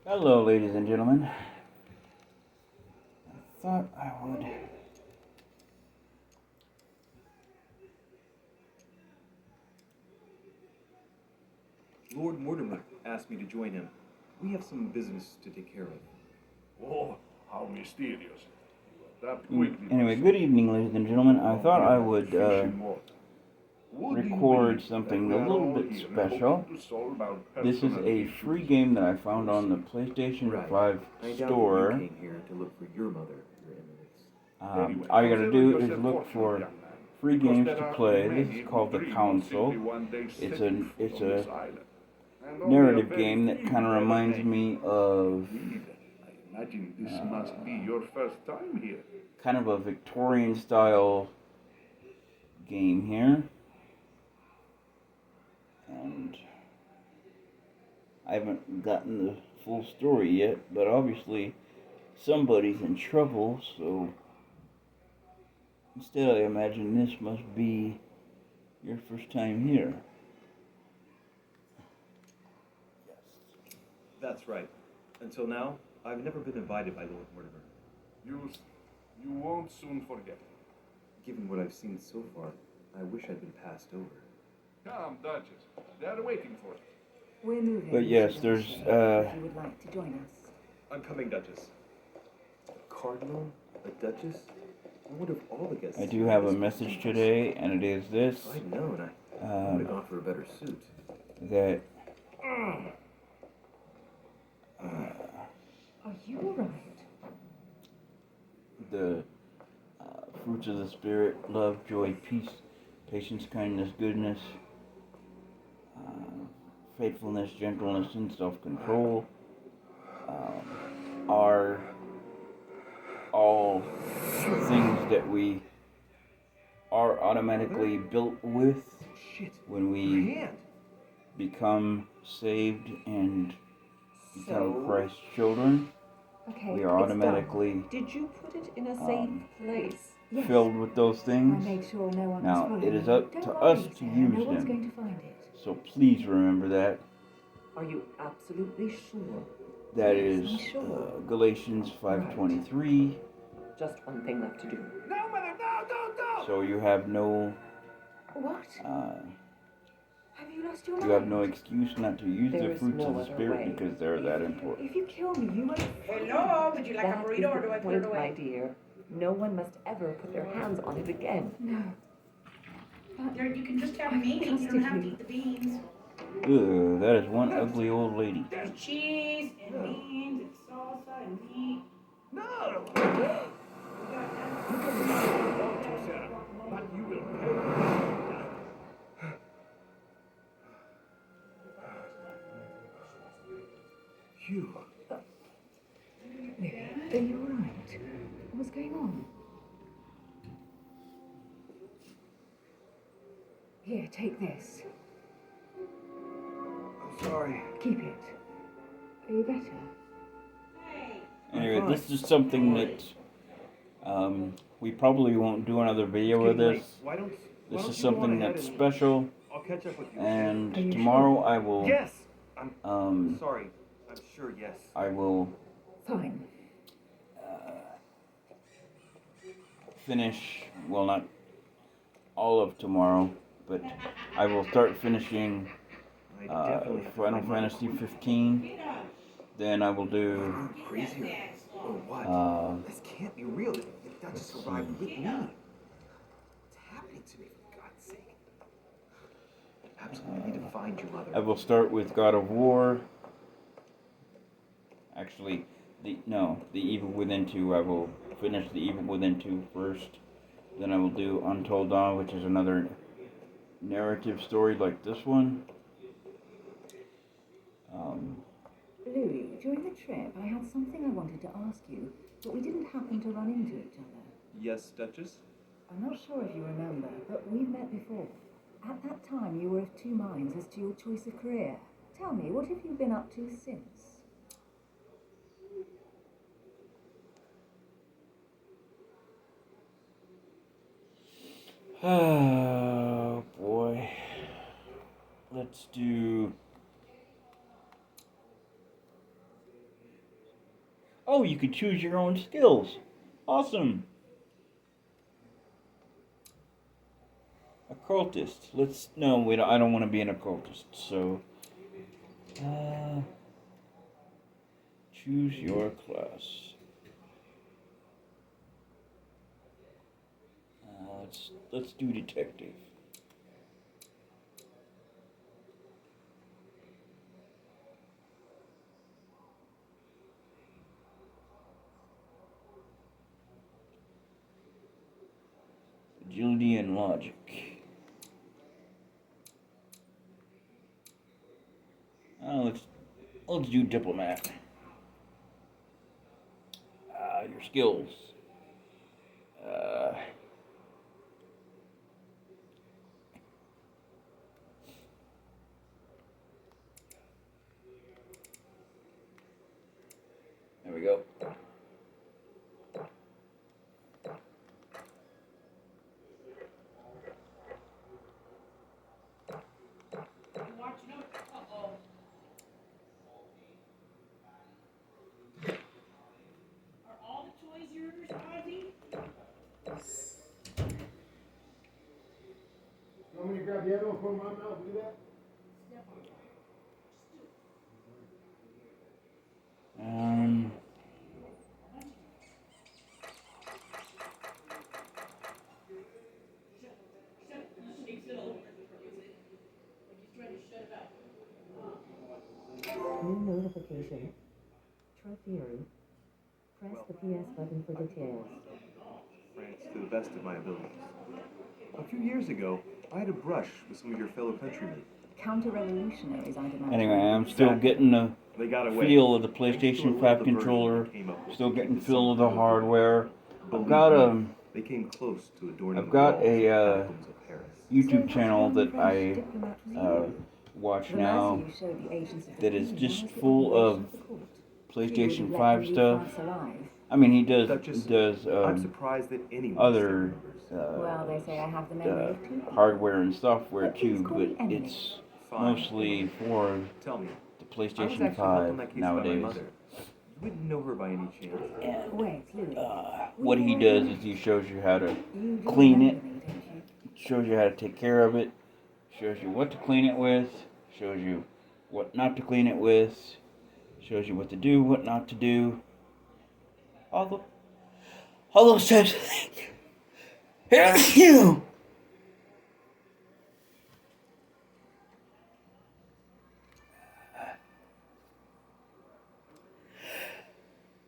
Hello, ladies and gentlemen. I thought I would. Lord Mortimer asked me to join him. We have some business to take care of. Oh, how mysterious. Adapt quickly. Anyway, good evening, ladies and gentlemen. I thought I would record something a little bit special. This is a free game that I found on the PlayStation 5 store. You came here to look for your mother, Your Eminence. All you gotta do is look for free games to play. This is called The Council. It's a narrative game that kind of reminds me of I imagine this must be your first time here. kind of a Victorian style game here. And I haven't gotten the full story yet, but obviously somebody's in trouble, so instead I imagine this must be your first time here. Yes. That's right. Until now, I've never been invited by Lord Mortimer. You won't soon forget. Given what I've seen so far, I wish I'd been passed over. Come, Duchess. They're waiting for us. We're moving. But yes, there's If you would like to join us. I'm coming, Duchess. A cardinal? A duchess? I wonder if all the guests... I do have a message today, and it is this, If I'd known, I would have gone for a better suit. that Are you alright? the fruits of the Spirit, love, joy, peace, patience, kindness, goodness, faithfulness, gentleness, and self-control are all things that we are automatically built with Shit. when My we hand. become saved and become So? Christ's children. Okay, We are it's automatically done. Did you put it in a safe place? Yes. filled with those I things. made sure no one Now, was following it is me. up Don't to worry, us to Sarah, use no one's them. going to find it. So please remember that. Are you absolutely sure? That Yes, is I'm sure. Galatians 5:23. Just one thing left to do. No, Mother, no, don't! So you have no What? Have you lost your mind? you have no excuse not to use There the is fruits no of the other Spirit way. because they're that important. If you kill me, you won't. Hello, would you like a burrito or do I put it My away? dear, no one must ever put their hands on it again. No. You can just have meat. You don't have to eat the beans. Ugh, that is one ugly old lady. There's cheese and beans and salsa and meat. No! But you will Phew. Louis, are you alright? What's going on? Here, take this. I'm sorry. Keep it. Are you better? Anyway, this is something that we probably won't do another video of this. Why don't This is you go on something ahead that's and special, I'll catch up with you. and Are you tomorrow I will Yes! I'm sorry. I'm sure, yes. I will Fine. finish, well, not all of tomorrow, but I will start finishing I definitely have to Final find my Fantasy queen. 15. Then I will do I'm crazy or what? This can't be real. The Duchess arrived with me. What's happening to me, for God's sake? Perhaps I need to find your mother. I will start with God of War. Actually, the Evil Within 2. I will finish the Evil Within 2 first. Then I will do Untold Dawn, which is another narrative story like this one. Louis, during the trip, I had something I wanted to ask you, but we didn't happen to run into each other. Yes, Duchess? I'm not sure if you remember, but we've met before. At that time, you were of two minds as to your choice of career. Tell me, what have you been up to since? Oh boy. Let's do Oh, you can choose your own skills. Awesome. Occultist. No, wait, I don't want to be an occultist. So, choose your class. Let's do detective. Agility and logic. Let's do diplomat. Your skills. There we go. Watching out. Uh-oh. Are all the toys yours, Ozzy? You want me to grab the other one, put them on now, do that? Step on it. Shut it. He shakes it over and throws it. Like he's trying to shut it up. New notification. Try theory. Press the PS button for details. France to the best of my abilities. A few years ago, I had a brush with some of your fellow countrymen. Counter-revolutionaries, I'd imagine. Anyway, I'm still getting the They got away. feel of the Thanks to a PlayStation little 5 diversion controller. they came up with Still to getting keep the feel of the summer hardware. I've Believe got me, they came close to adorning I've the got walls a, of the catacombs of Paris. YouTube So channel that's that when I French diplomat was you. watch The now mercy you showed the agents of the that is Queen just was the full of operation of the court. He would PlayStation have let 5 you leave stuff. France alive. I mean, he does Duchess, I'm surprised that anyone other still remembers. Well, they say I have the memory of two. hardware and software But please too, call but me Emily. it's Fine. mostly for Tell me, the I was PlayStation actually helped 5 on that case by nowadays. my mother. You wouldn't know her by any chance. And Wait, Louis. what he does is he shows you how to You do clean it, remember me, don't you? shows you how to take care of it, shows you what to clean it with, shows you what not to clean it with, shows you what to do, what not to do. All those types of things. You.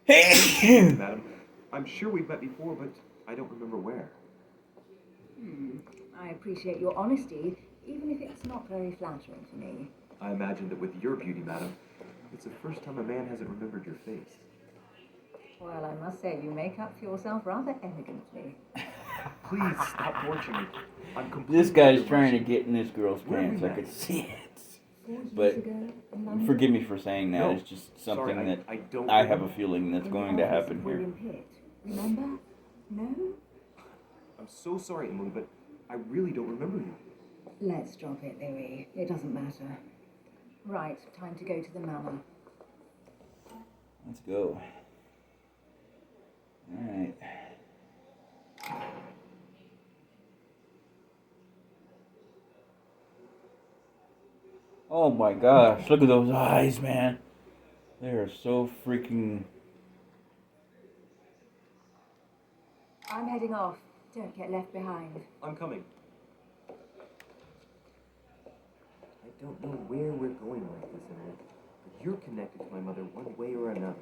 Madam, I'm sure we've met before, but I don't remember where. I appreciate your honesty, even if it's not very flattering for me. I imagine that with your beauty, madam, it's the first time a man hasn't remembered your face. Well, I must say, you make up for yourself rather elegantly. Please stop torturing me. I'm completely This guy's irrational. trying to get in this girl's Where we pants. I met? could see it. 4 years But ago in London, forgive me for saying that. No, It's just something sorry, that I don't I have a remember. feeling that's in going the to office happen of here. William Pitt. Remember? No? I'm so sorry, Emily, but I really don't remember you. Let's drop it, Louis. It doesn't matter. Right, time to go to the manor. Let's go. Alright. Oh my gosh, look at those eyes, man. They are so freaking... I'm heading off. Don't get left behind. I'm coming. I don't know where we're going like this, Emily, but you're connected to my mother one way or another.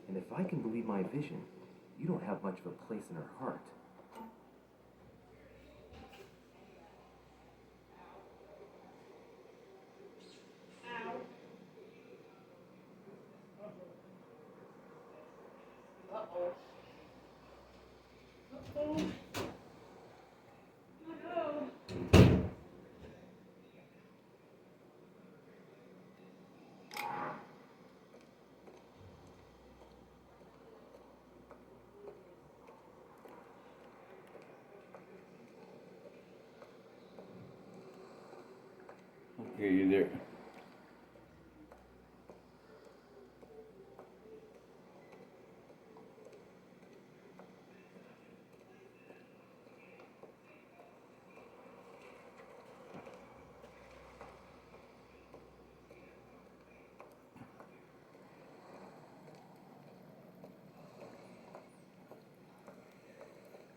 And if I can believe my vision, you don't have much of a place in her heart. Uh-oh. Uh-oh. Oh, no. Okay, you there.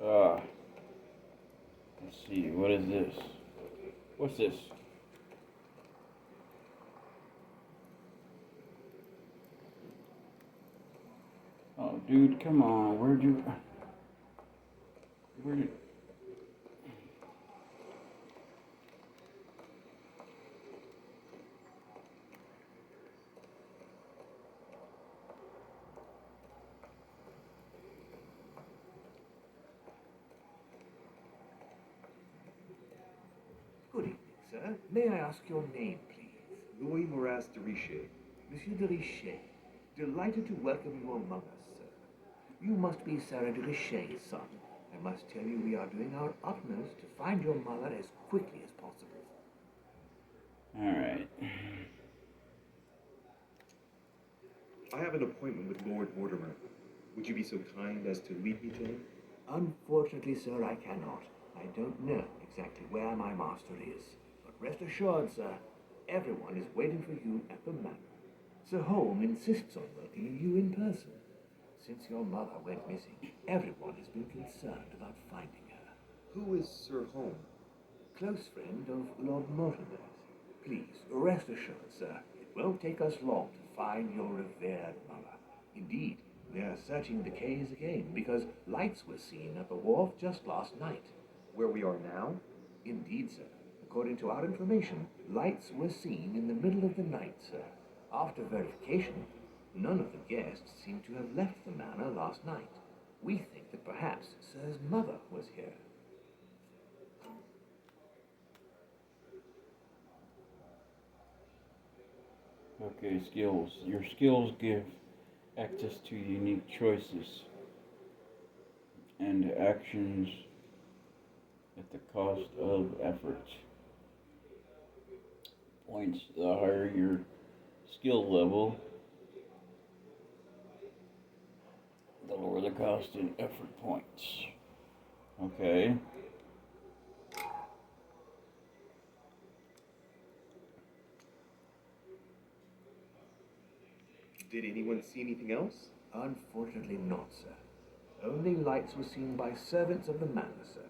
Uh, let's see, what is this? What's this? Oh, dude, come on. Where'd you... Good evening, sir. May I ask your name, please? Louis Moraz de Richer. Monsieur de Richer. Delighted to welcome your mother, sir. You must be Sarah de Richer's son. I must tell you we are doing our utmost to find your mother as quickly as possible. Alright. I have an appointment with Lord Mortimer. Would you be so kind as to lead me to him? Unfortunately, sir, I cannot. I don't know exactly where my master is. But rest assured, sir, everyone is waiting for you at the manor. Sir Holm insists on welcoming you in person. Since your mother went missing, everyone has been concerned about finding her. Who is Sir Holm? Close friend of Lord Mortimer's. Please, rest assured, sir, it won't take us long to find your revered mother. Indeed, we are searching the quays again because lights were seen at the wharf just last night. Where we are now? Indeed, sir. According to our information, lights were seen in the middle of the night, sir. After verification, none of the guests seem to have left the manor last night. We think that perhaps Sir's mother was here. Okay, skills. Your skills give access to unique choices and actions at the cost of effort. Points. The higher your skill level, the lower the cost in effort points. Okay. Did anyone see anything else? Unfortunately not, sir. Only lights were seen by servants of the manor, sir.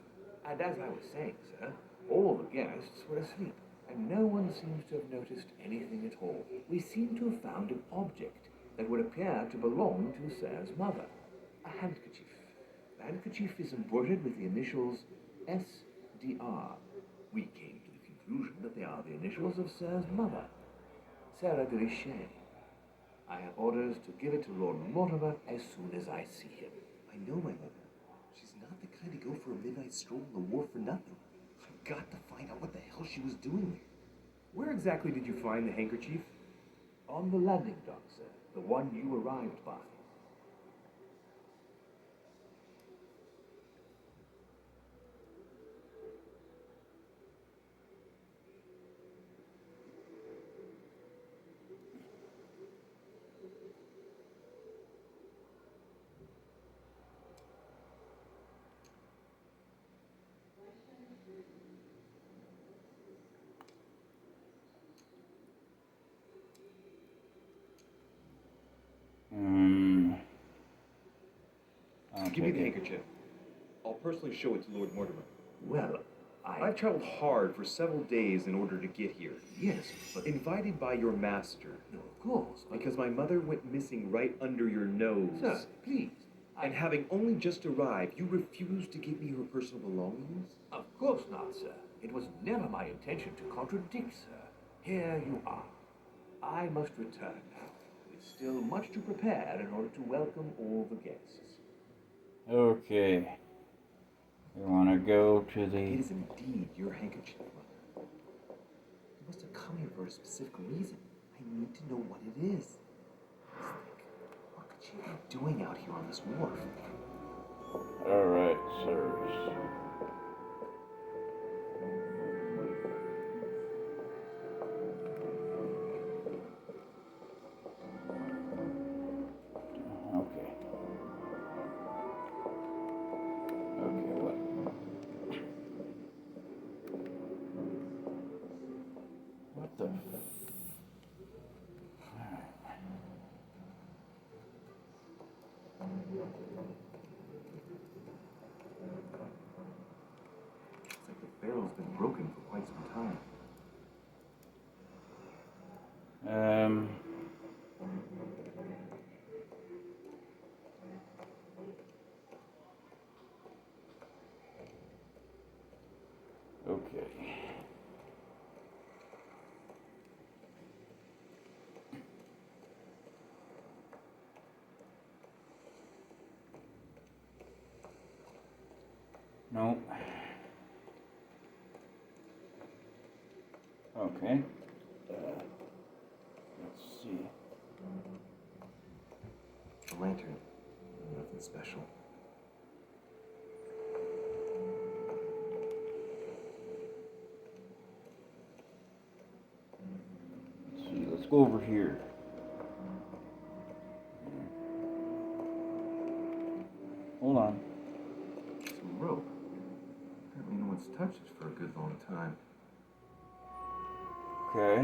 And as I was saying, sir, all the guests were asleep, and no one seems to have noticed anything at all. We seem to have found an object that would appear to belong to Sir's mother. A handkerchief. The handkerchief is embroidered with the initials SDR. We came to the conclusion that they are the initials of Sir's mother, Sarah de Richer. I have orders to give it to Lord Mortimer as soon as I see him. I know my mother. She's not the kind to go for a midnight stroll on the wharf for nothing. I've got to find out what the hell she was doing there. Where exactly did you find the handkerchief? On the landing dock, sir. The one you arrived by. Give me the handkerchief. I'll personally show it to Lord Mortimer. Well, I've traveled hard for several days in order to get here. Yes, but... Invited by your master. No, of course, but... Because my mother went missing right under your nose. Sir, please. And having only just arrived, you refused to give me her personal belongings? Of course not, sir. It was never my intention to contradict, sir. Here you are. I must return now. There is still much to prepare in order to welcome all the guests. Okay. We want to go to the... It is indeed your handkerchief, Mother. You must have come here for a specific reason. I need to know what it is. Let's think. What could she be doing out here on this wharf? Alright, sirs. Okay. Okay, what? What the f... barrel's been broken for quite some time. Okay. No. Okay. Let's see. A lantern. Nothing special. Let's see. Let's go over here. Hold on. Some rope. Apparently no one's touched it for a good long time. Okay.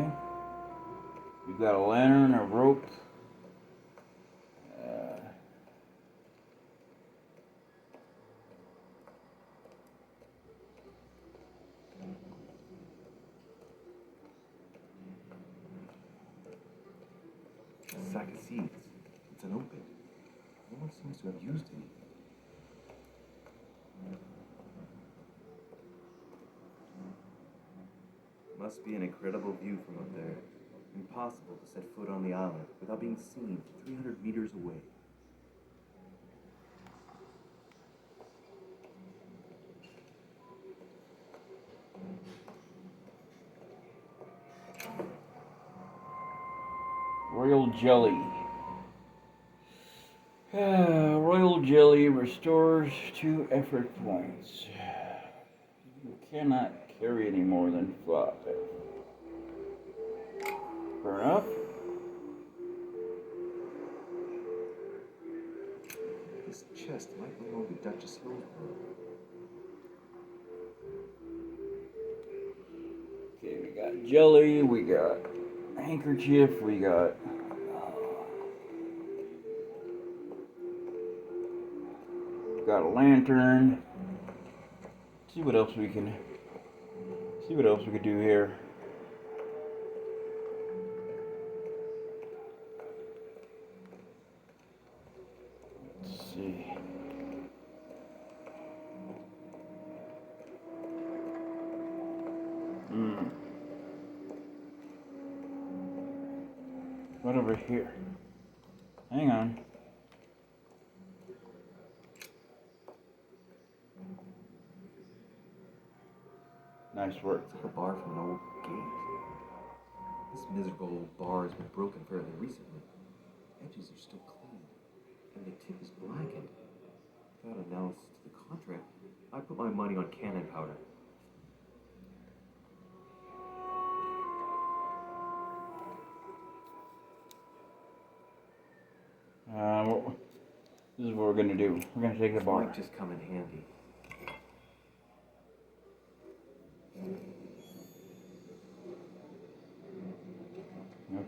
We got a lantern, a rope. A sack of seeds. It's unopened. No one seems to have used any. Must be an incredible view from up there. Impossible to set foot on the island without being seen 300 meters away. Royal jelly. Royal jelly restores 2 effort points. You cannot carry any more than 5. Fair enough. This chest might belong to Duchess Hillsborough. Okay, we got jelly, we got handkerchief, we got a lantern. See what else we can do here. Let's see. What over here? Hang on. Nice work. It's like a bar from an old gate. This miserable old bar has been broken fairly recently. Edges are still clean, and the tip is blackened. Without analysis to the contract, I put my money on cannon powder. This is what we're gonna do. We're gonna take the It bar. might just come in handy.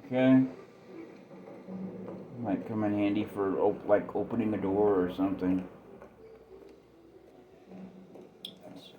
Okay. Might come in handy for like opening a door or something. Let's see.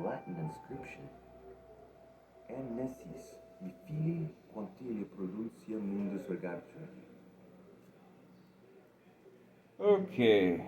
Latin inscription. Annesis, mi fili quantile producia mundus regartur. Okay.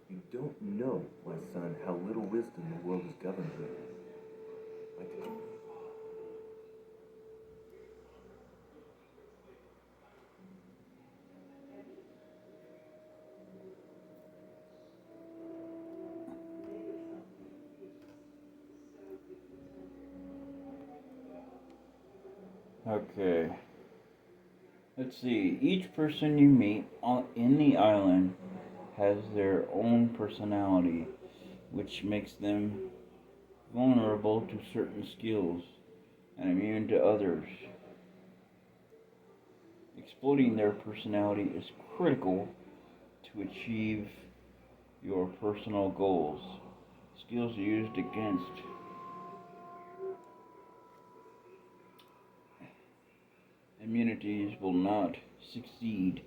You don't know, my son, how little wisdom the world is governed with. Like, Okay. Let's see. Each person you meet in the island has their own personality, which makes them vulnerable to certain skills and immune to others. Exploiting their personality is critical to achieve your personal goals. Skills used against immunities will not succeed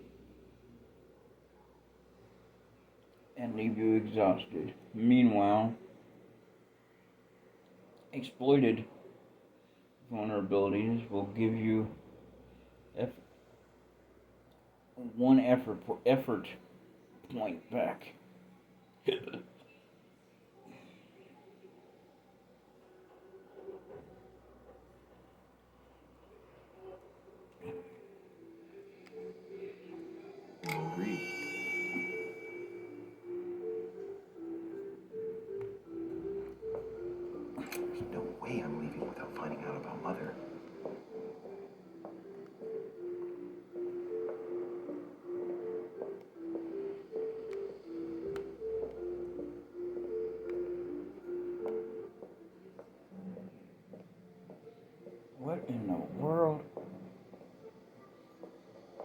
and leave you exhausted. Meanwhile, exploited vulnerabilities will give you one effort point back. Agreed. There's no way I'm leaving without finding out about Mother. What in the world?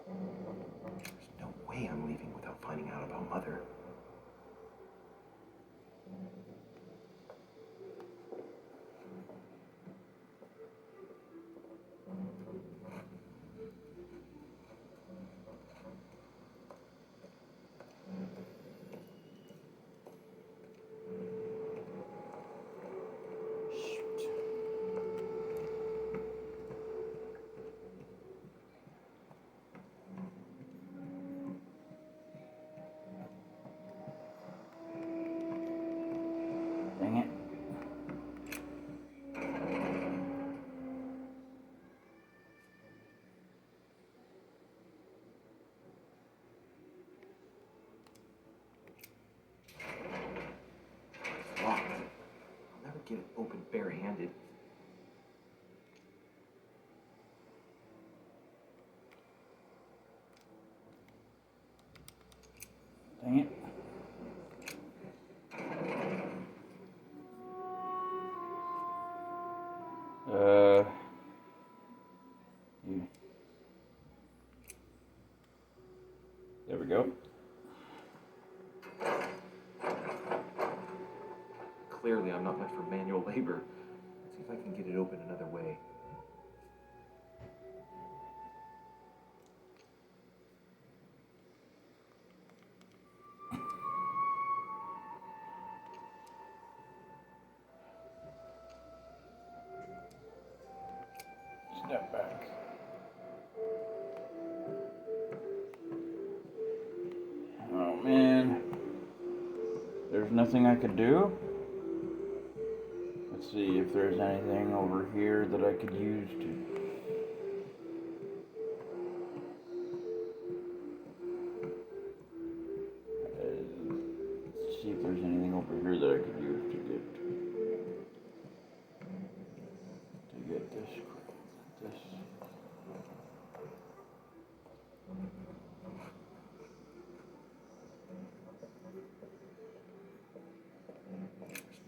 There's no way I'm leaving without finding out about Mother. Dang it. It's locked. I'll never get it open barehanded. Dang it. Yeah. There we go. Clearly, I'm not meant for manual labor. Let's see if I can get it open another way. Step back. Oh man. There's nothing I could do? Let's see if there's anything over here that I could use to... let's see if there's anything over here that I could use to get this. There's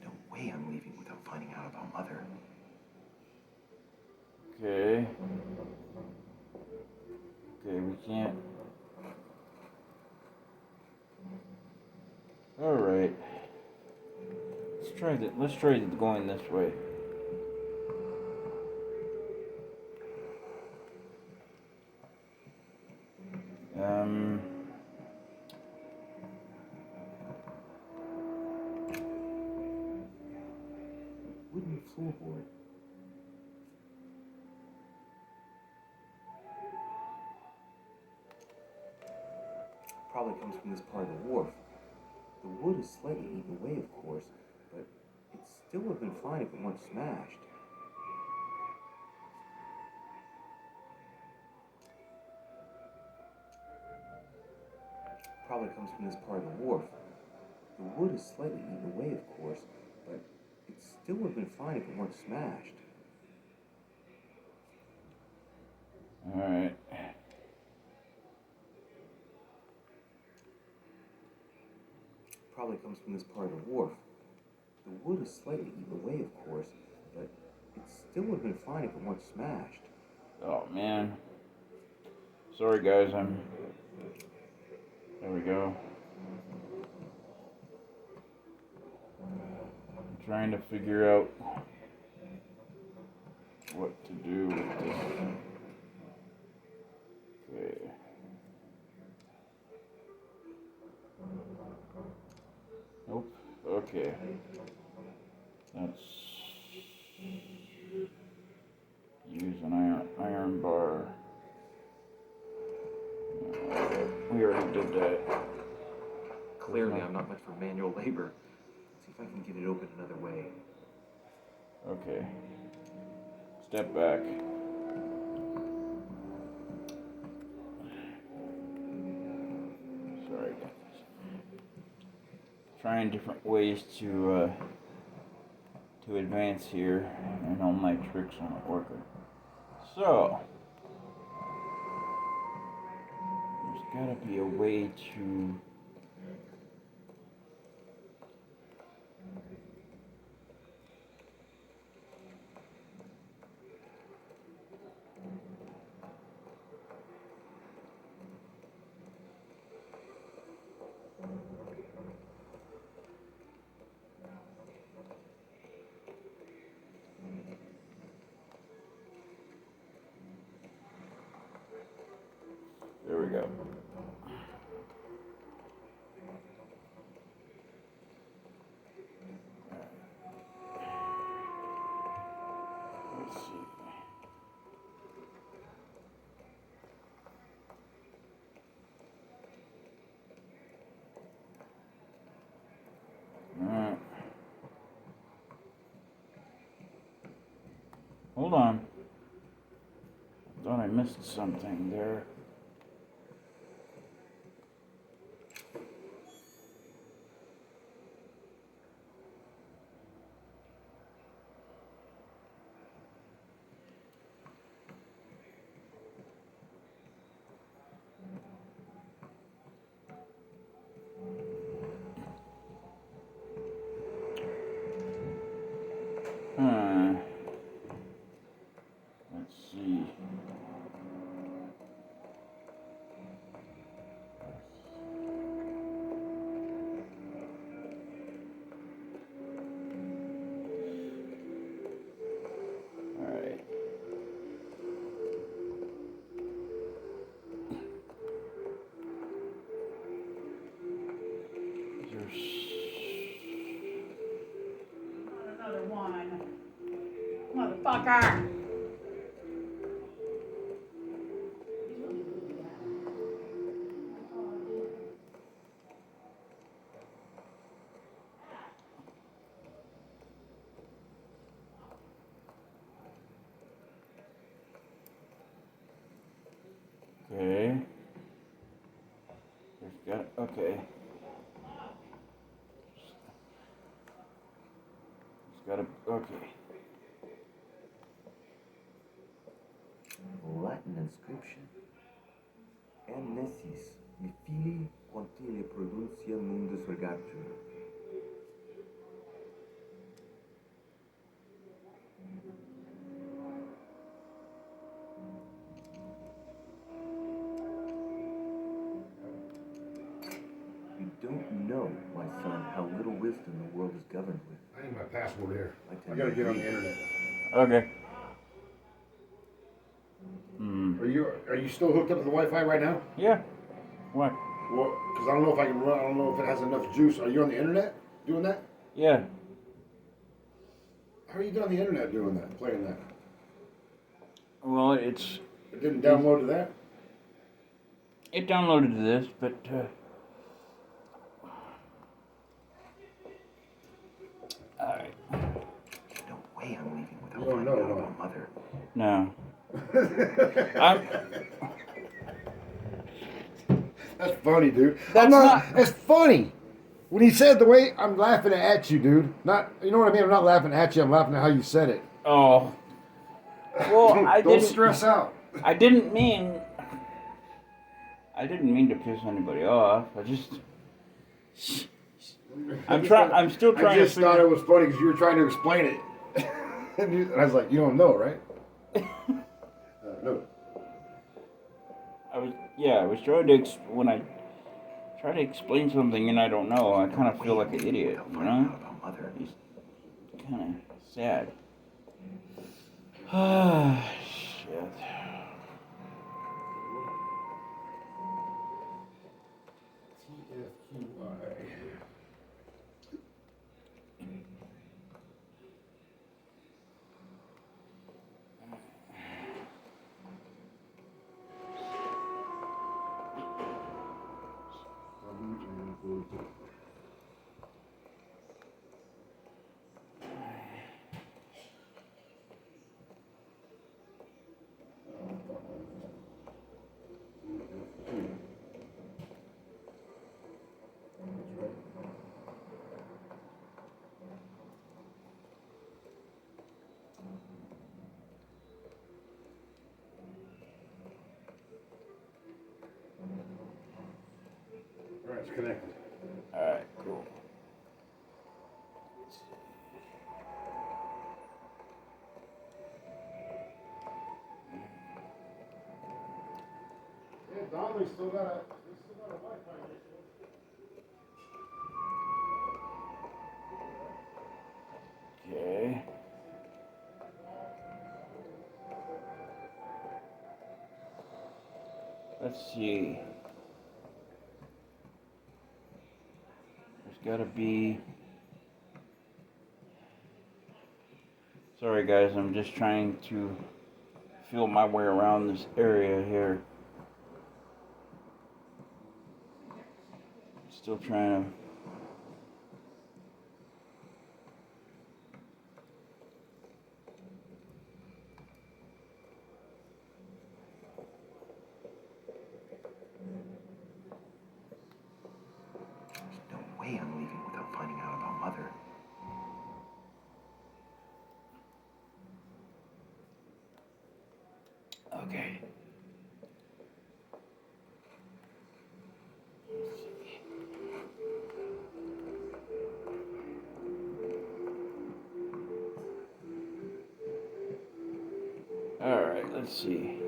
no way I'm leaving without finding out about Mother. Okay. Okay, we can't. Alright. Let's try going this way. Wooden floorboard. Probably comes from this part of the wharf. The wood is slightly eaten away, of course, but it still would have been fine if it weren't smashed. Probably comes from this part of the wharf. The wood is slightly eaten away, of course, but it still would have been fine if it weren't smashed. Alright. Probably comes from this part of the wharf. The wood is slightly eaten away, of course, but it still would have been fine if it weren't smashed. Oh man. Sorry guys, there we go. I'm trying to figure out what to do with this. Okay. Nope. Okay. Let's use an iron bar. We already did that. Clearly, I'm not much for manual labor. Let's see if I can get it open another way. Okay. Step back. Sorry, guys. Trying different ways to advance here, and all my tricks aren't working. So there's gotta be a way to. There we go. Let's see. Alright. Hold on. I thought I missed something there. Let's see. All right. Another one. Motherfucker! Okay. There's got okay. It's got a okay. Latin inscription. En nesis, mi fili quantile producia mundus regatur. You don't know, my son, how little wisdom the world is governed with. I need my password here. I I tend gotta to get on agree. the internet. Okay. Are you still hooked up to the Wi-Fi right now? Yeah. What? Well, because I don't know if I can run. I don't know if it has enough juice. Are you on the internet doing that? Yeah. How are you on the internet doing that? Playing that? Well, it's It didn't download to that. it downloaded to this, but all right. No way I'm leaving without No, finding no, out no. about Mother. No. I'm, That's funny, dude. That's I'm not. not- That's funny. When he said the way I'm laughing at you, dude. Not. You know what I mean? I'm not laughing at you. I'm laughing at how you said it. oh. Well, I Don't didn't. stress out. I didn't mean to piss anybody off. I'm still trying I just to thought figure. it was funny because you were trying to explain it. And I was like, you don't know, right? No. I was trying to when I try to explain something and I don't know, I kind of feel like an idiot, you know? It's kind of sad. Ah, shit. All right, it's connected. Alright, cool. Yeah, Donnelly still got a Wi-Fi issue. Okay. Let's see. There's gotta be. Sorry guys, I'm just trying to feel my way around this area here. Still trying to. There's no way I'm leaving without finding out about Mother. Okay. Alright, let's see.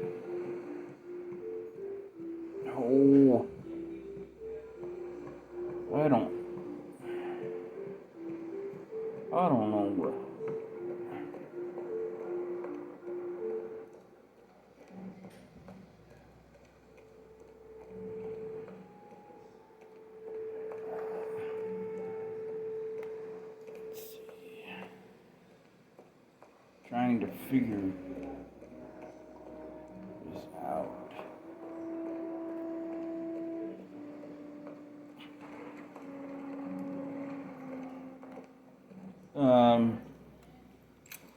Oh. I don't know what. Let's see. Trying to figure this out.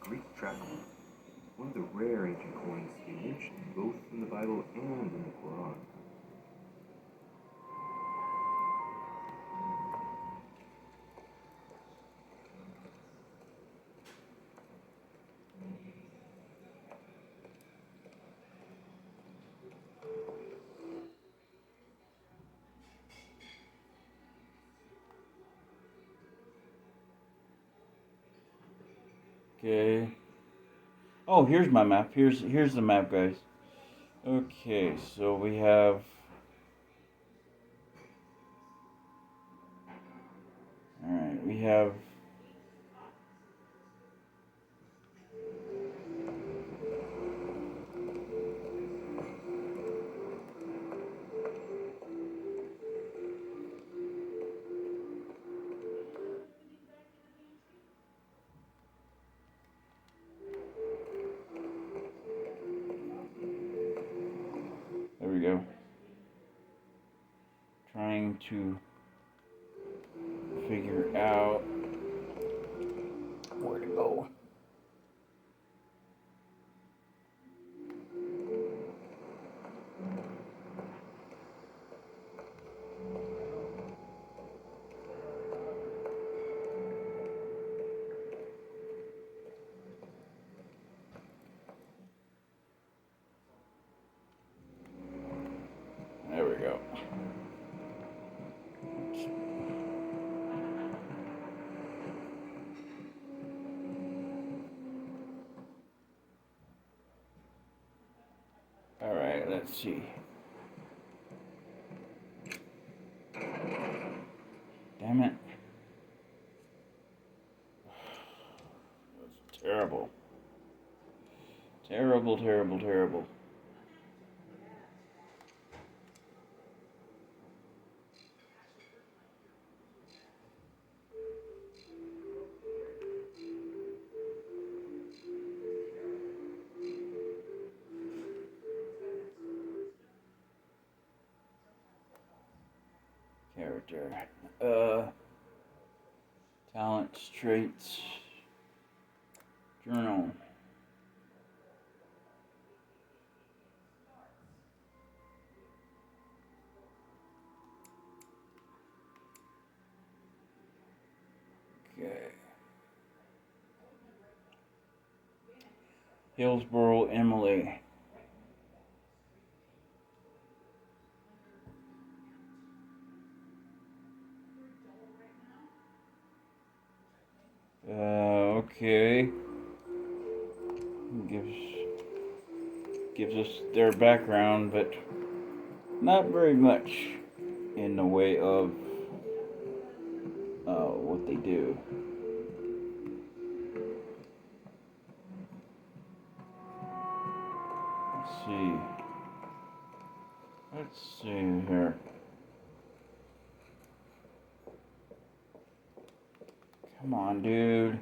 Greek drachma, one of the rare ancient coins to be mentioned both in the Bible and in the Quran. Okay. Oh, here's my map. Here's the map, guys. Okay, so we have. All right, we have. There we go. Trying to figure out where to go. let's see. Damn it. That's terrible. Terrible, terrible, terrible. Character. Talents, traits, journal. Okay. Hillsborough, Emily. Okay. Gives us their background, but not very much in the way of what they do. Let's see. Let's see here. Come on, dude.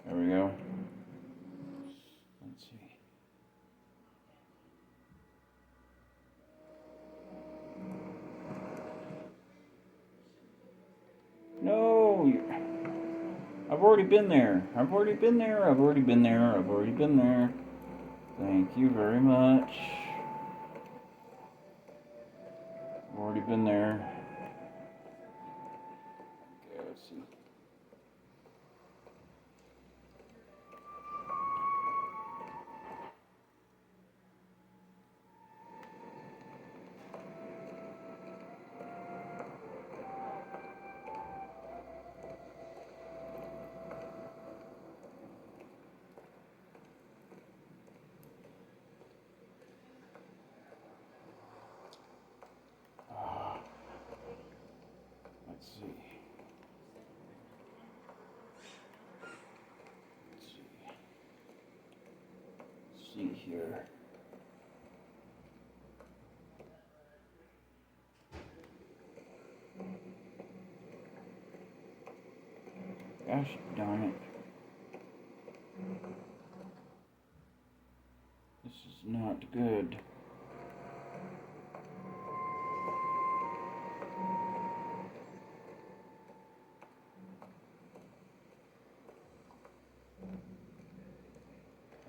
There we go. Let's see. No! I've already been there. I've already been there. I've already been there. I've already been there. Thank you very much. I've already been there. Okay, let's see. Let's see. Let's see here. Gosh darn it. This is not good.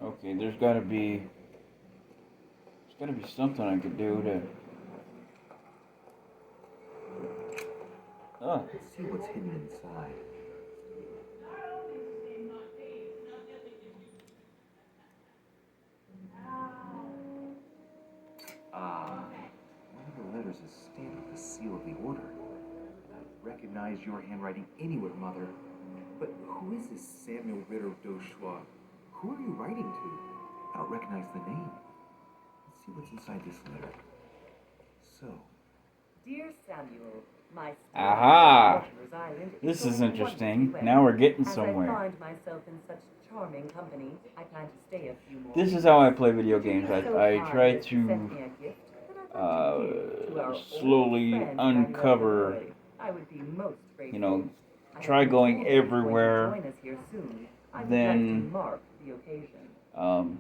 Okay, there's gotta be something I could do to Let's see what's hidden inside. One of the letters is stamped with the seal of the order. I recognize your handwriting anywhere, Mother. But who is this Samuel Ritter d'Auchois? Who are you writing to? I don't recognize the name. Let's see what's inside this letter. So. Dear Samuel, my Aha! Waterloo Island This is is going interesting. wonderfully well. Now we're getting As I somewhere. find myself in such charming company, I plan to stay a few more This is weeks. how I play video games. Would you be so I kind try as send to me a gift that I'd like to give to our old slowly friend uncover, Manuel Leroy? I would be most grateful. you know, I have try been going told that he's going to everywhere, join us here soon. I would then, like to mark the occasion.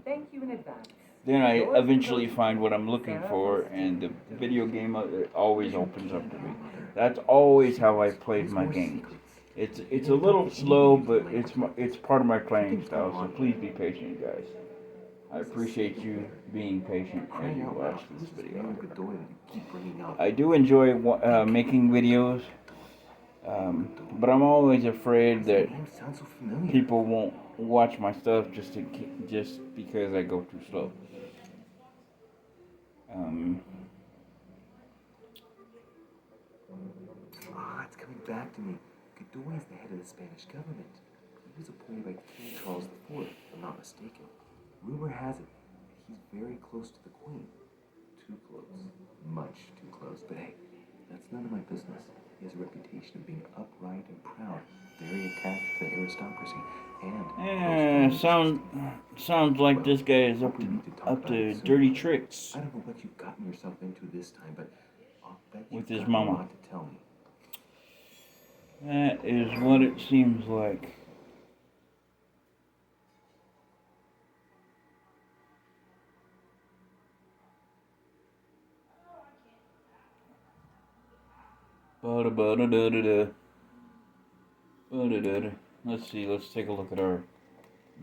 Thank you in advance. then I Yours eventually devoted, find what I'm looking Sarah for, Foster. and the video game always opens up to me. That's always how I played my games. It's a little slow, but it's part of my playing style. So please be patient, guys. I appreciate you being patient as you watch this video. I do enjoy making videos, but I'm always afraid that people won't watch my stuff just because I go too slow. it's coming back to me. Godoy is the head of the Spanish government. He was appointed by King Charles IV, if I'm not mistaken. Rumor has it that he's very close to the Queen. Too close. Much too close. But hey, that's none of my business. He has a reputation of being upright and proud, very attached to the aristocracy, and sounds like this guy is up to dirty tricks I don't know what you've gotten yourself into this time, but I'll bet you've with his got mama. a lot to tell me. That is what it seems like. Ba-da-ba-da-da-da-da. Ba-da-da-da. Let's see, let's take a look at our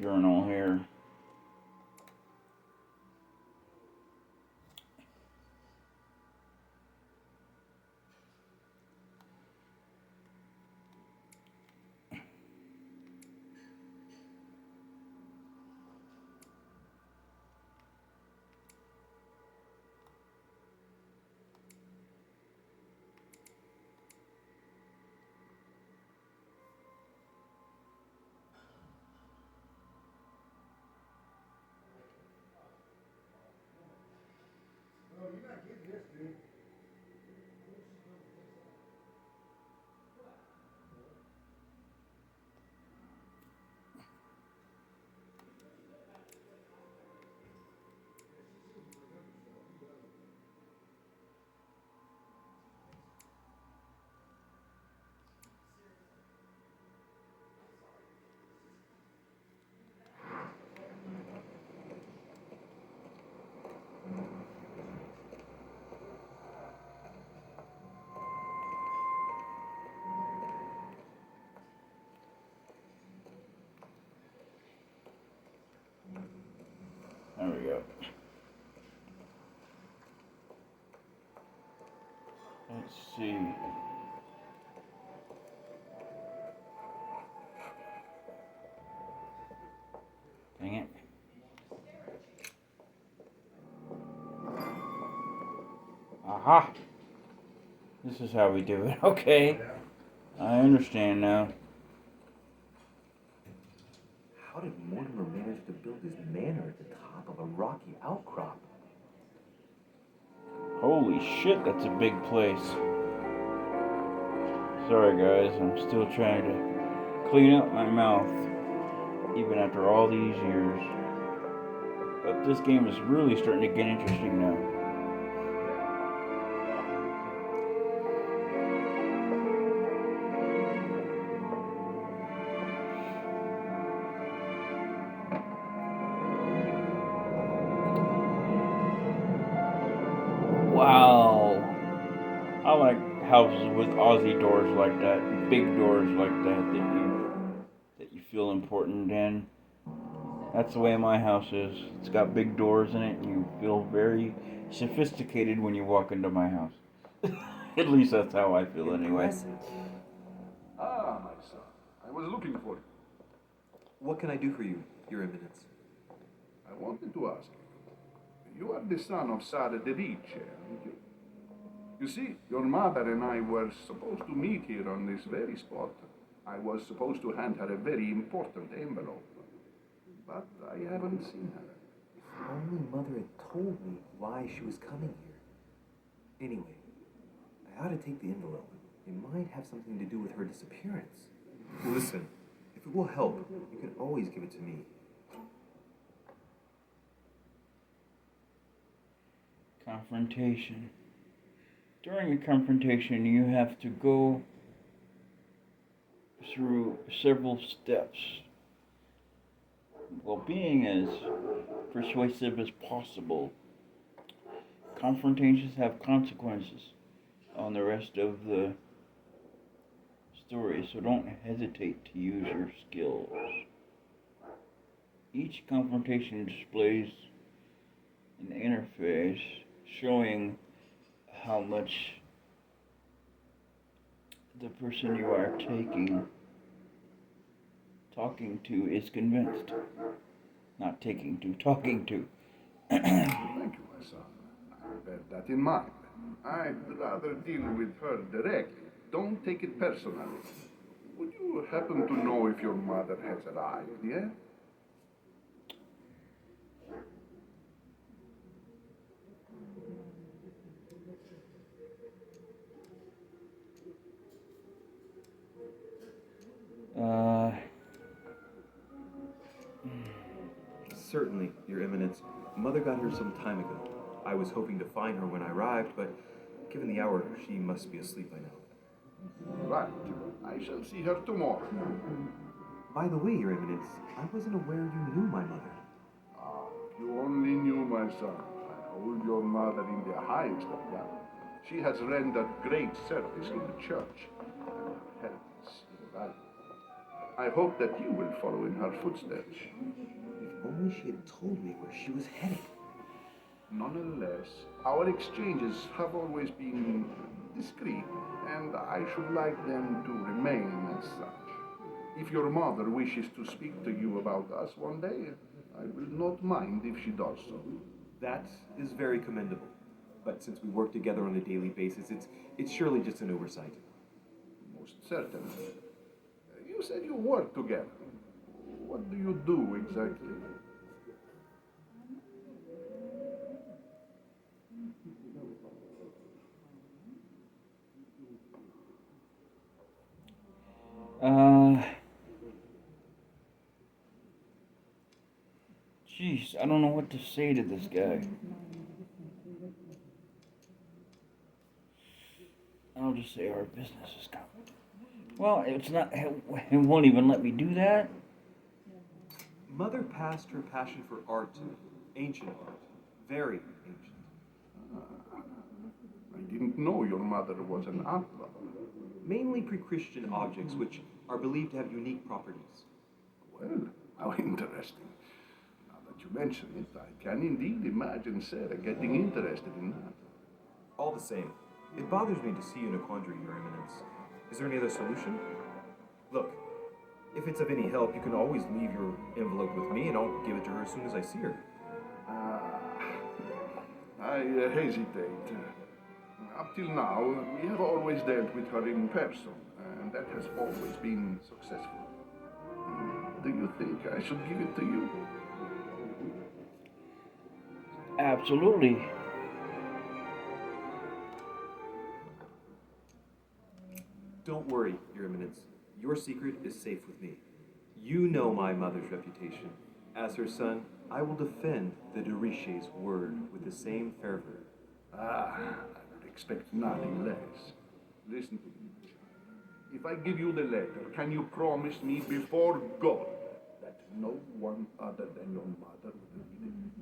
journal here. There we go. Let's see. Dang it. Aha! This is how we do it. Okay. I understand now. How did Mortimer manage to build his manor at the top of a rocky outcrop? Holy shit, that's a big place. Sorry guys, I'm still trying to clean up my mouth, even after all these years. But this game is really starting to get interesting now. Wow. I like houses with Aussie doors like that, big doors like that you feel important in. That's the way my house is. It's got big doors in it, and you feel very sophisticated when you walk into my house. At least that's how I feel anyway. Ah, my son. I was looking for you. What can I do for you, Your Eminence? I wanted to ask you. You are the son of Sara de Ricci, aren't you? You see, your mother and I were supposed to meet here on this very spot. I was supposed to hand her a very important envelope. But I haven't seen her. If only Mother had told me why she was coming here. Anyway, I ought to take the envelope. It might have something to do with her disappearance. Listen, if it will help, you can always give it to me. Confrontation. During a confrontation, you have to go through several steps while being as persuasive as possible. Confrontations have consequences on the rest of the story, so don't hesitate to use your skills. Each confrontation displays an interface showing how much the person you are talking to is convinced. Not taking to, talking to. Thank you, my son. I'll bear that in mind. I'd rather deal with her directly. don't take it personally. Would you happen to know if your mother has arrived yet? Certainly, Your Eminence. Mother got here some time ago. I was hoping to find her when I arrived, but given the hour, she must be asleep by now. Right. I shall see her tomorrow. By the way, Your Eminence, I wasn't aware you knew my mother. Ah, if you only knew, my son. I hold your mother in the highest regard. She has rendered great service in the church, and her help is invaluable. I hope that you will follow in her footsteps. If only she had told me where she was heading. Nonetheless, our exchanges have always been discreet, and I should like them to remain as such. If your mother wishes to speak to you about us one day, I will not mind if she does so. That is very commendable. But since we work together on a daily basis, it's surely just an oversight. Most certainly. You said you work together. What do you do exactly? Jeez, I don't know what to say to this guy. I'll just say our business is coming. Well, it's not. It won't even let me do that. Mother passed her passion for art, ancient art, very ancient. I didn't know your mother was an art lover. Mainly pre-Christian objects, which are believed to have unique properties. Well, how interesting. Now that you mention it, I can indeed imagine Sarah getting interested in that. All the same, it bothers me to see you in a quandary, Your Eminence. Is there any other solution? Look, if it's of any help, you can always leave your envelope with me and I'll give it to her as soon as I see her. I hesitate. Up till now, we have always dealt with her in person, and that has always been successful. Do you think I should give it to you? Absolutely. Don't worry, Your Eminence. Your secret is safe with me. You know my mother's reputation. As her son, I will defend the de Richet's word with the same fervor. I would expect nothing less. Listen to me. If I give you the letter, can you promise me before God that no one other than your mother will read it?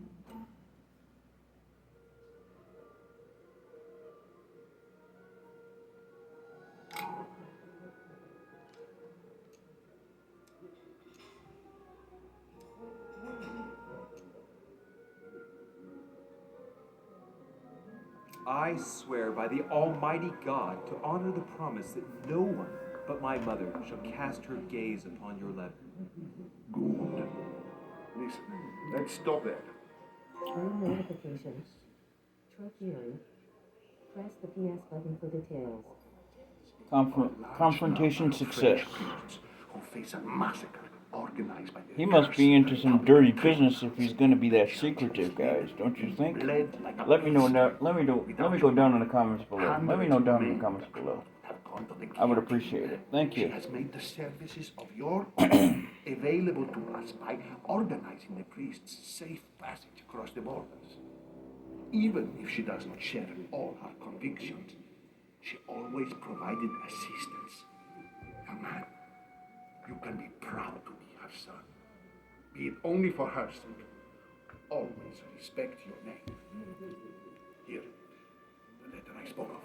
I swear by the Almighty God to honor the promise that no one but my mother shall cast her gaze upon your letter. Good. Listen, let's stop there. Turn notifications. Traffiering. Press the PS button for details. Confrontation success. Who face a massacre organized by the He must be into some dirty business if he's going to be that secretive, guys. Don't you think? Let me know. Let me go down in the comments below. Let me know down in the comments below. I would appreciate it. Thank you. She has made the services of your available to us by organizing the priest's safe passage across the borders. Even if she does not share all her convictions, she always provided assistance. Young man, you can be proud to be her son. Be it only for her sake. Always respect your name. Here, the letter I spoke of.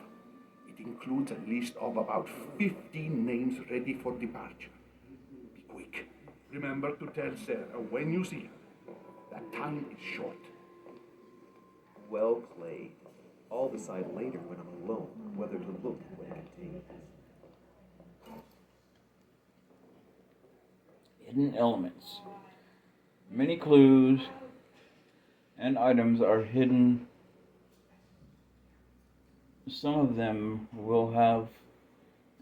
It includes a list of about 15 names ready for departure. Be quick. Remember to tell Sarah when you see her that time is short. Well played. I'll decide later when I'm alone whether to look at what it contains. Hidden elements. Many clues and items are hidden. Some of them will have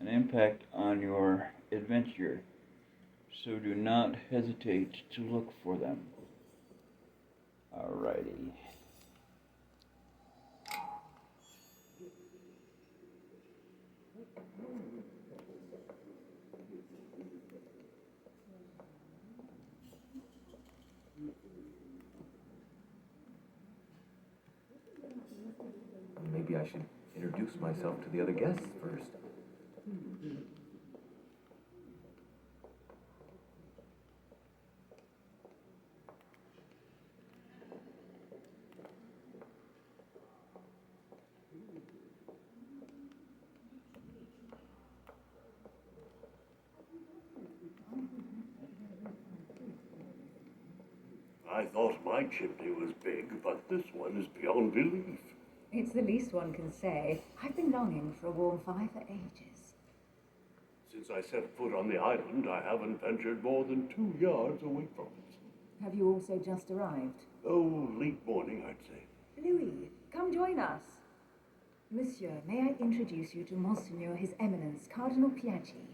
an impact on your adventure, so do not hesitate to look for them. Alrighty. Maybe I should introduce myself to the other guests first. I thought my chimney was big, but this one is beyond belief. It's the least one can say. I've been longing for a warm fire for ages. Since I set foot on the island, I haven't ventured more than 2 yards away from it. Have you also just arrived? Oh, late morning, I'd say. Louis, come join us. Monsieur, may I introduce you to Monseigneur His Eminence, Cardinal Piaggi.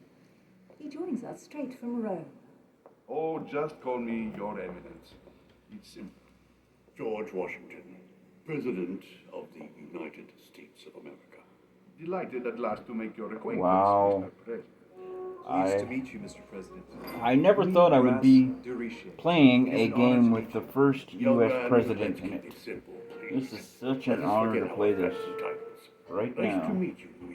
He joins us straight from Rome. Oh, just call me Your Eminence. It's simple. George Washington, President of the United States of America. Delighted at last to make your acquaintance, Wow. Mr. President. Pleased to meet you, Mr. President. I never thought I would be De Richet. playing It is a an honor game to with meet the you. first Young U.S. man, president let's in keep it. it simple, This please. is such Let an us honor forget to our play this fancy titles. right Nice to now. meet you, Louis.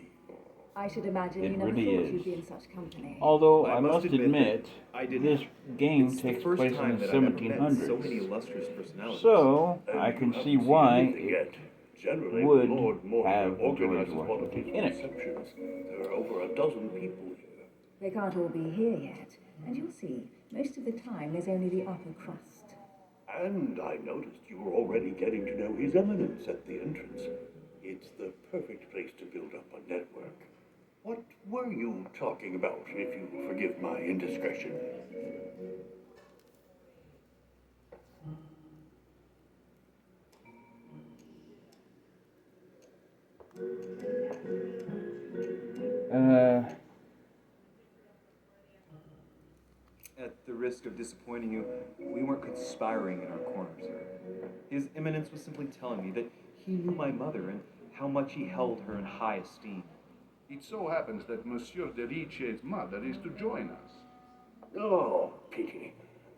I should imagine It you never really thought is. you'd be in such company. Although I I must must admit admit, that I didn't. this game It's the takes first place in time the that I've ever met so 1700s. many illustrious personalities. So, And I you can haven't see seen why anything it yet. Generally, would Lord Mortimer have George organizes one of Washington his in it. receptions. There are over a dozen people here. They can't all be here yet. And you'll see, most of the time there's only the upper crust. And I noticed you were already getting to know His Eminence at the entrance. It's the perfect place to build up a network. What were you talking about, if you forgive my indiscretion? At the risk of disappointing you, we weren't conspiring in our corner, sir. His Eminence was simply telling me that he knew my mother and how much he held her in high esteem. It so happens that Monsieur de Richet's mother is to join us. Oh, pity.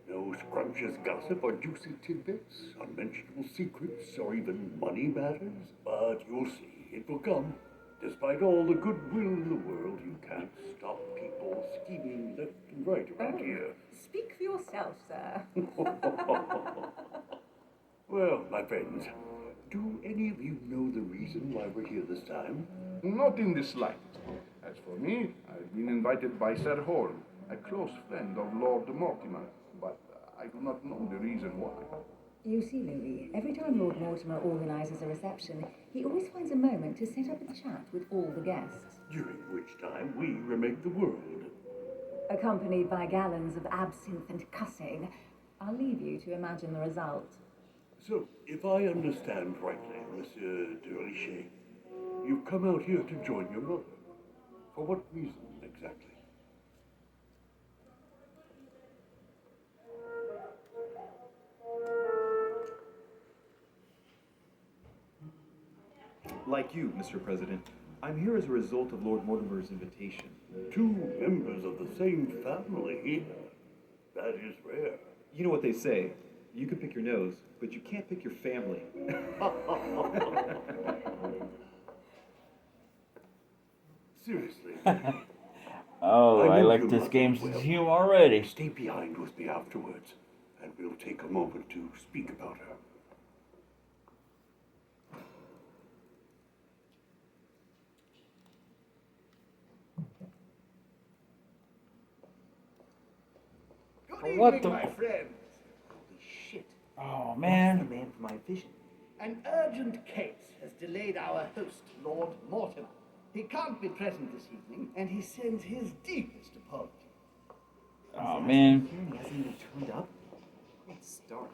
No scrumptious gossip or juicy tidbits, unmentionable secrets, or even money matters. But you'll see, it will come. Despite all the goodwill in the world, you can't stop people scheming left and right around here. Speak for yourself, sir. Well, my friends, do any of you know the reason why we're here this time? Not in the slightest. As for me, I've been invited by Sir Horn, a close friend of Lord Mortimer, but I do not know the reason why. You see, Louis, every time Lord Mortimer organises a reception, he always finds a moment to set up a chat with all the guests. During which time we remake the world. Accompanied by gallons of absinthe and cussing. I'll leave you to imagine the result. So, if I understand rightly, Monsieur de Richet, you've come out here to join your mother. For what reason, exactly? Like you, Mr. President, I'm here as a result of Lord Mortimer's invitation. 2 members of the same family here. That is rare. You know what they say, you can pick your nose, but you can't pick your family. Seriously. Oh, I know like your this mother game's well. you already. Stay behind with me afterwards, and we'll take a moment to speak about her. Good What evening, the- my friends. Holy shit. Oh, That's man. the man from my vision. An urgent case has delayed our host, Lord Mortimer. He can't be present this evening, and he sends his deepest apologies. Oh, man. Here and he hasn't even turned up? Great start.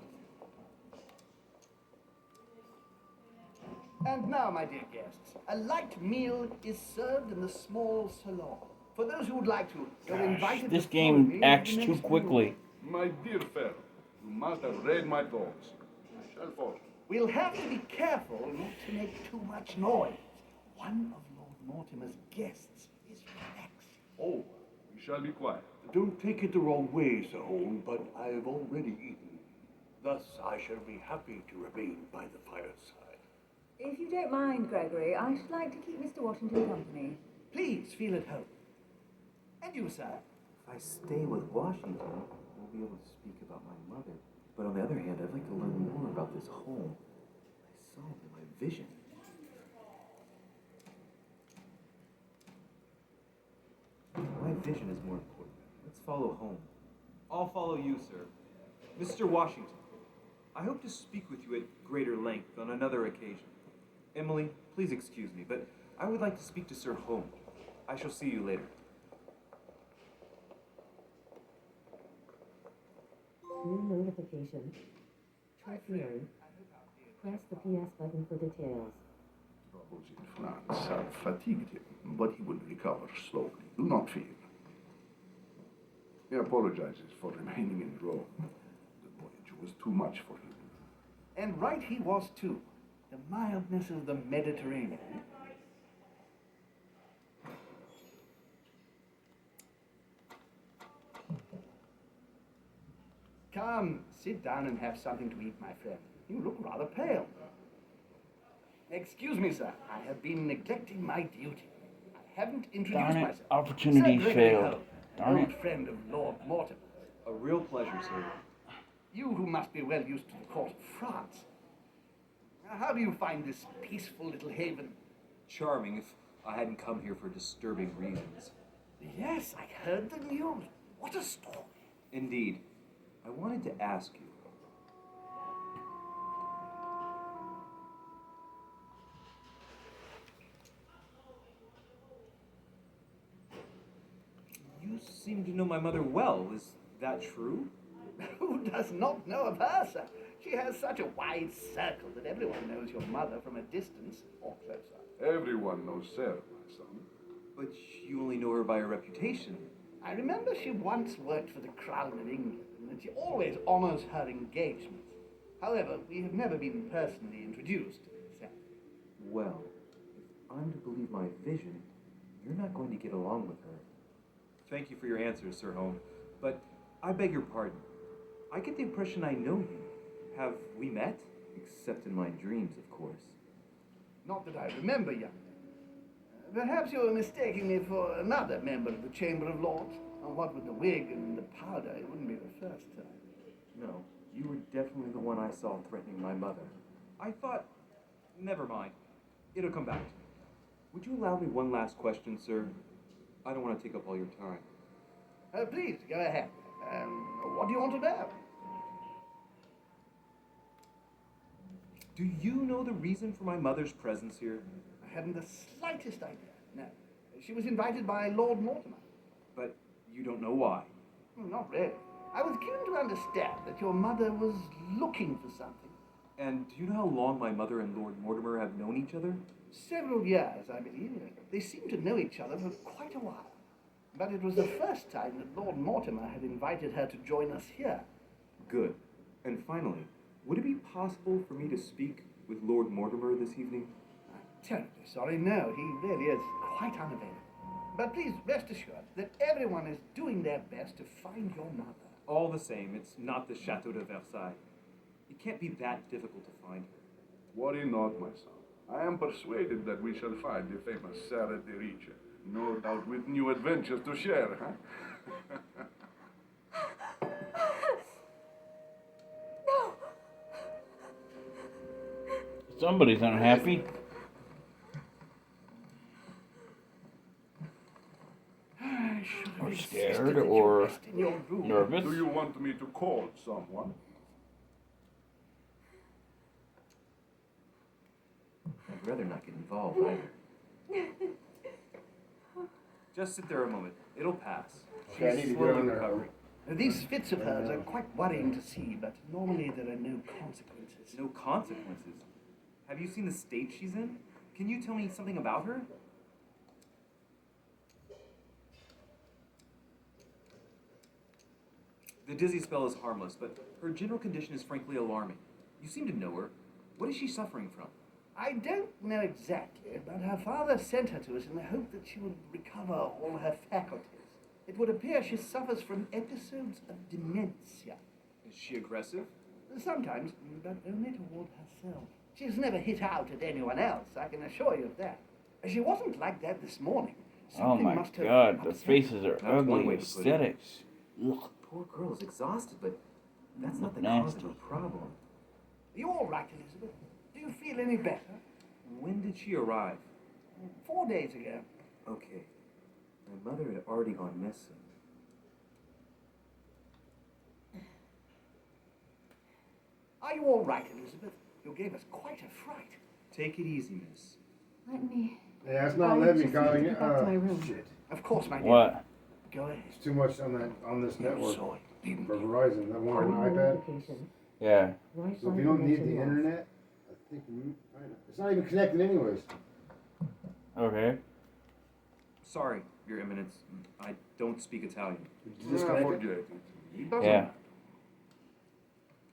And now, my dear guests, a light meal is served in the small salon. For those who would like to, you're invited This to follow me game into acts the too next quickly. room. My dear fellow, you must have read my thoughts. I shall follow. We'll have to be careful not to make too much noise. One of Lord Mortimer's guests is relaxing. Oh, we shall be quiet. Don't take it the wrong way, Sir Hone, but I have already eaten. Thus, I shall be happy to remain by the fireside. If you don't mind, Gregory, I should like to keep Mr. Washington company. Please feel at home. And you, sir? If I stay with Washington, we'll be able to speak about my mother. But on the other hand, I'd like to learn more about this home. I saw it in my vision. My vision is more important. Let's follow home. I'll follow you, sir. Mr. Washington, I hope to speak with you at greater length on another occasion. Emily, please excuse me, but I would like to speak to Sir Home. I shall see you later. New notification. Try theory. Press the PS button for details. Troubles in France have fatigued him, but he will recover slowly. Do not fear. He apologizes for remaining in Rome. The voyage was too much for him. And right he was too. The mildness of the Mediterranean. Come, sit down and have something to eat, my friend. You look rather pale. Excuse me, sir. I have been neglecting my duty. I haven't introduced Darn it, myself. opportunity Sir Gregory failed. Home, Darn old it. friend of Lord Mortimer. A real pleasure, sir. You who must be well used to the court of France. How do you find this peaceful little haven? Charming if I hadn't come here for disturbing reasons. Yes, I heard the news. What a story. Indeed. I wanted to ask you. You seem to know my mother well. Is that true? Who does not know of her, sir? She has such a wide circle that everyone knows your mother from a distance or closer. Everyone knows Sarah, my son. But you only know her by her reputation. I remember she once worked for the Crown of England, and that she always honors her engagements. However, we have never been personally introduced, Sam. Well, if I'm to believe my vision, you're not going to get along with her. Thank you for your answers, Sir Home, but I beg your pardon. I get the impression I know you. Have we met? Except in my dreams, of course. Not that I remember, young man. Perhaps you are mistaking me for another member of the Chamber of Lords. And what with the wig and the powder, it wouldn't be the first time. No, you were definitely the one I saw threatening my mother. I thought, never mind. It'll come back to me. Would you allow me one last question, sir? I don't want to take up all your time. Please, go ahead. What do you want to know? Do you know the reason for my mother's presence here? I haven't the slightest idea. No. She was invited by Lord Mortimer. But you don't know why. Not really. I was given to understand that your mother was looking for something. And do you know how long my mother and Lord Mortimer have known each other? Several years, I believe. They seemed to know each other for quite a while. But it was the first time that Lord Mortimer had invited her to join us here. Good. And finally, would it be possible for me to speak with Lord Mortimer this evening? I'm terribly sorry, no. He really is quite unavailable. But please rest assured that everyone is doing their best to find your mother. All the same, it's not the Chateau de Versailles. It can't be that difficult to find her. Worry not, my son. I am persuaded that we shall find the famous Sarah de Riche. No doubt with new adventures to share, huh? No! Somebody's unhappy. I should have Or insisted scared, that you or rest in your room. nervous. Do you want me to call someone? I'd rather not get involved either. Just sit there a moment. It'll pass. Okay, I need She's to get slowly on there. recovering. These fits of hers are quite worrying to see, but normally there are no consequences. No consequences. Have you seen the state she's in? Can you tell me something about her? The dizzy spell is harmless, but her general condition is frankly alarming. You seem to know her. What is she suffering from? I don't know exactly, but her father sent her to us in the hope that she would recover all her faculties. It would appear she suffers from episodes of dementia. Is she aggressive? Sometimes, but only toward herself. She's never hit out at anyone else, I can assure you of that. She wasn't like that this morning. Oh Something my must have god, the upset faces are That's one ugly way to put it. aesthetics. Ugh. Poor girl is exhausted, but that's not the Nasty. cause of her problem. Are you all right, Elizabeth? Do you feel any better? When did she arrive? 4 days ago. Okay. My mother had already gone missing. Are you all right, Elizabeth? You gave us quite a fright. Take it easy, miss. Let me. Yeah, it's not I letting me, just Kyle. need to get back to my room. Shit. Of course, my dear. What? Go ahead. It's too much on this network Saw it, didn't for you? Verizon. That one on Hardware iPad. notification. Yeah. Wi-Fi So if you don't need the connection lost. internet, I think it's not even connected anyways. Okay. Sorry, Your Eminence. I don't speak Italian. Forget it. It doesn't Yeah. matter.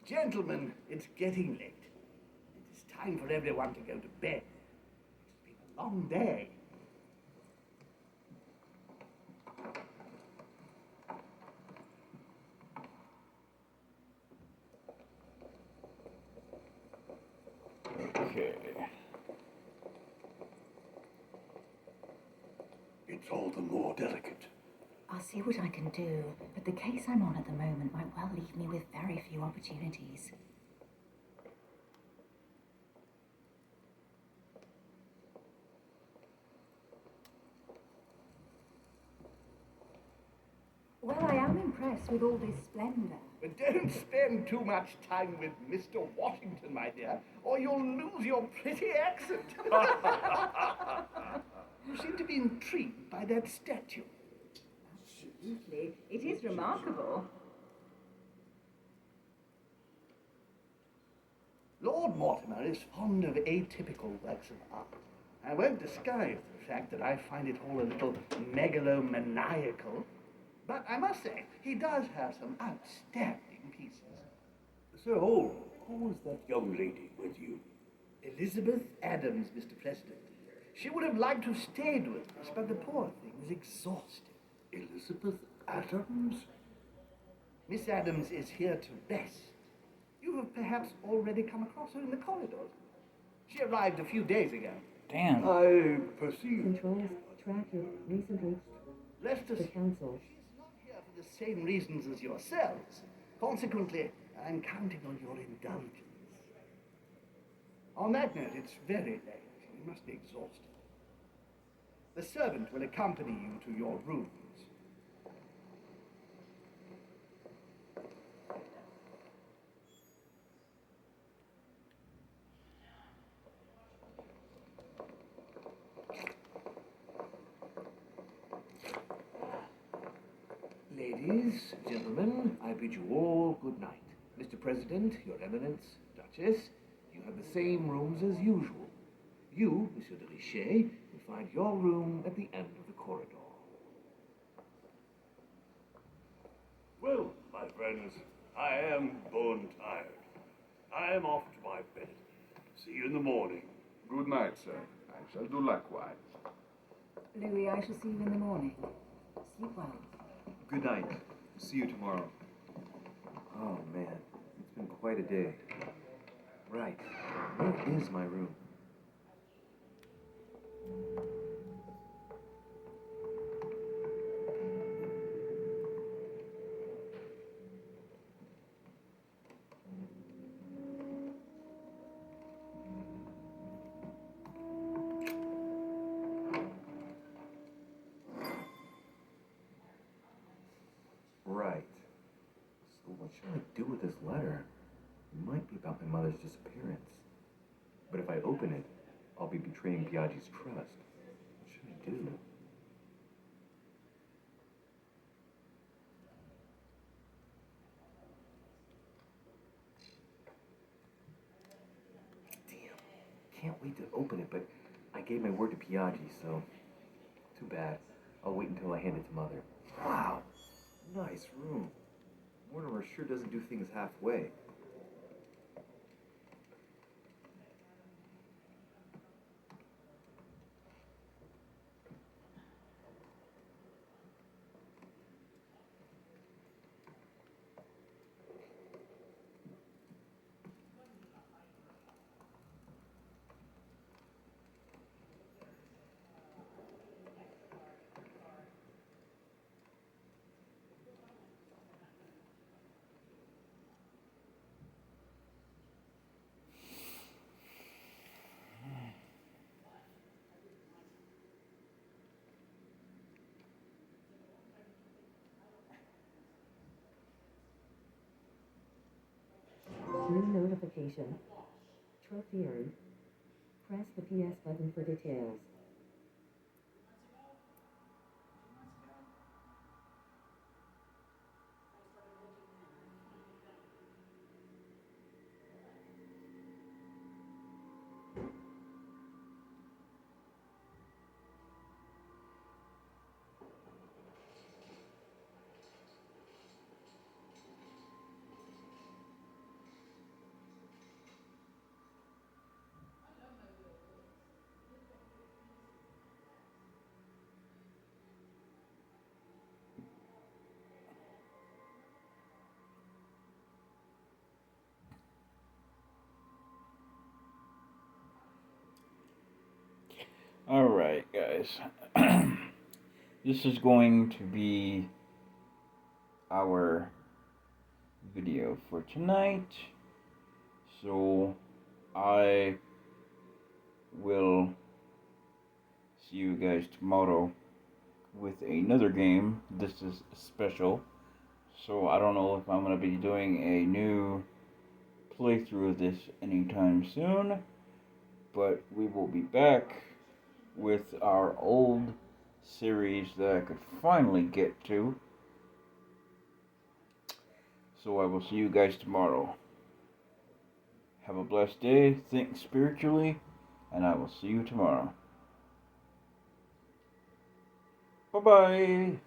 Gentlemen, it's getting late. It is time for everyone to go to bed. It's been a long day. Okay. It's all the more delicate. I'll see what I can do, but the case I'm on at the moment might well leave me with very few opportunities. Well, I am impressed with all this splendor. But don't spend too much time with Mr. Washington, my dear, or you'll lose your pretty accent. You seem to be intrigued by that statue. Absolutely. It is remarkable. Lord Mortimer is fond of atypical works of art. I won't disguise the fact that I find it all a little megalomaniacal, but I must say, he does have some outstanding pieces. So, who was that young lady with you? Elizabeth Adams, Mr. President. She would have liked to have stayed with us, but the poor thing is exhausted. Elizabeth Adams? Miss Adams is here to rest. You have perhaps already come across her in the corridors. She arrived a few days ago. Damn. I perceive. Controls track your recently Rest the assured, council. she is not here for the same reasons as yourselves. Consequently, I'm counting on your indulgence. On that note, it's very late. You must be exhausted. The servant will accompany you to your rooms. Ladies, gentlemen, I bid you all good night. Mr. President, Your Eminence, Duchess, you have the same rooms as usual. You, Monsieur de Richet, will find your room at the end of the corridor. Well, my friends, I am bone tired. I am off to my bed. See you in the morning. Good night, sir. I shall do likewise. Louis, I shall see you in the morning. Sleep well. Good night. See you tomorrow. Oh, man. It's been quite a day. Right. Where is my room? Right. So what should I do with this letter? It might be about my mother's disappearance. But if I open it, I'll be betraying Biaggi's trust. What should I do? Damn. Can't wait to open it, but I gave my word to Biaggi, so too bad. I'll wait until I hand it to Mother. Wow. Nice room. Wonder armor sure doesn't do things halfway. New notification. Trophy earned. Press the PS button for details. Alright, guys. This is going to be our video for tonight. So, I will see you guys tomorrow with another game. This is special. So, I don't know if I'm going to be doing a new playthrough of this anytime soon. But we will be back with our old series that I could finally get to. So I will see you guys tomorrow. Have a blessed day, think spiritually, and I will see you tomorrow. Bye-bye.